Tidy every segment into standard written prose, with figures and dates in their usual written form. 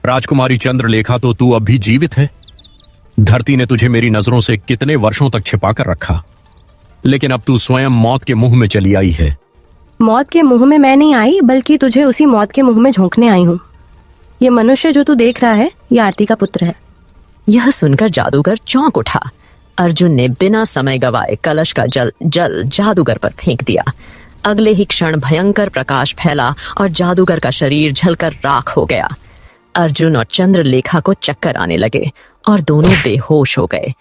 राजकुमारी चंद्रलेखा, तो तू अब भी जीवित है। धरती ने तुझे मेरी नजरों से कितने वर्षों तक छिपा कर रखा, लेकिन अब तू स्वयं मौत के मुंह में चली आई है। मौत के मुंह में मैं नहीं आई, बल्कि तुझे उसी मौत के मुंह में झोंकने आई हूँ। ये मनुष्य जो तू देख रहा है, ये आरती का पुत्र है। यह सुनकर जादूगर चौंक उठा। अर्जुन ने बिना समय गवाए कलश का जल जादूगर पर फेंक दिया। अगले ही क्षण भयंकर प्रकाश फैला और जादूगर का शरीर जलकर राख हो गया। अर्जुन और चंद्रलेखा को चक्कर आने लगे और दोनों बेहोश हो गए।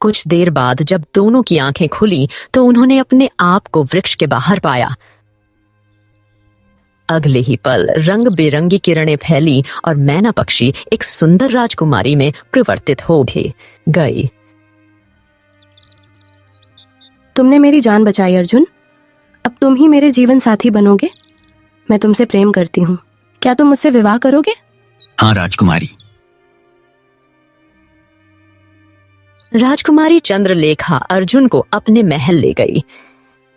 कुछ देर बाद जब दोनों की आंखें खुली तो उन्होंने अपने आप को वृक्ष के बाहर पाया। अगले ही पल रंग बेरंगी किरणें फैली और मैना पक्षी एक सुंदर राजकुमारी में परिवर्तित हो भी गई। तुमने मेरी जान बचाई अर्जुन। अब तुम ही मेरे जीवन साथी बनोगे। मैं तुमसे प्रेम करती हूँ। क्या तुम मुझसे विवाह करोगे? हाँ राजकुमारी। राजकुमारी चंद्रलेखा अर्जुन को अपने महल ले गई।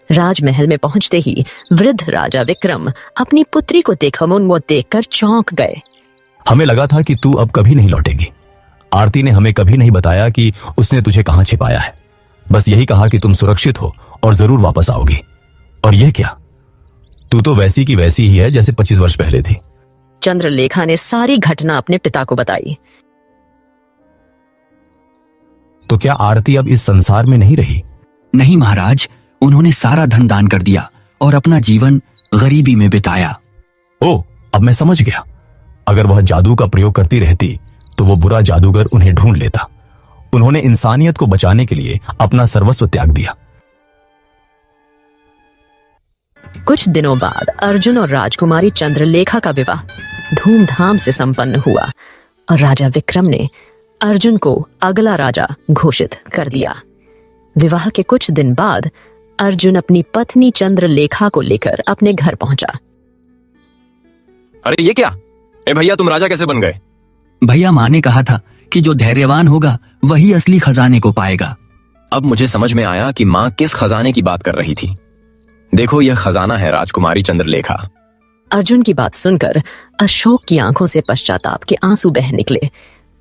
राजमहल में पहुंचते ही वृद्ध राजा विक्रम अपनी पुत्री को देखकर देखकर चौंक गए। हमें लगा था कि तू अब कभी नहीं लौटेगी। आरती ने हमें कभी नहीं बताया कि उसने तुझे कहां छिपाया है। बस यही कहा कि तुम सुरक्षित हो और जरूर वापस आओगी। और यह क्या, तू तो वैसी की वैसी ही है जैसे 25 वर्ष पहले थी। चंद्रलेखा ने सारी घटना अपने पिता को बताई। तो क्या आरती अब इस संसार में नहीं रही? नहीं महाराज, उन्होंने सारा धन दान कर दिया और अपना जीवन गरीबी में बिताया। ओ, अब मैं समझ गया। अगर वह जादू का प्रयोग करती रहती तो वो बुरा जादूगर उन्हें ढूंढ लेता। उन्होंने इंसानियत को बचाने के लिए अपना सर्वस्व त्याग दिया। कुछ दिनों बाद अर्जुन और राजकुमारी चंद्रलेखा का विवाह धूमधाम से संपन्न हुआ और राजा विक्रम ने अर्जुन को अगला राजा घोषित कर दिया। विवाह के कुछ दिन बाद अर्जुन अपनी पत्नी चंद्रलेखा को लेकर अपने घर पहुंचा। अरे ये क्या? ए भैया, तुम राजा कैसे बन गए? भैया, माँ ने कहा था कि जो धैर्यवान होगा वही असली खजाने को पाएगा। अब मुझे समझ में आया कि माँ किस खजाने की बात कर रही थी। देखो, यह खजाना है राजकुमारी चंद्रलेखा। अर्जुन की बात सुनकर अशोक की आंखों से पश्चाताप के आंसू बह निकले।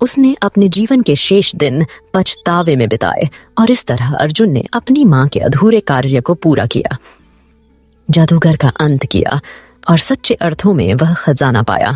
उसने अपने जीवन के शेष दिन पछतावे में बिताए और इस तरह अर्जुन ने अपनी मां के अधूरे कार्य को पूरा किया, जादूगर का अंत किया और सच्चे अर्थों में वह खजाना पाया।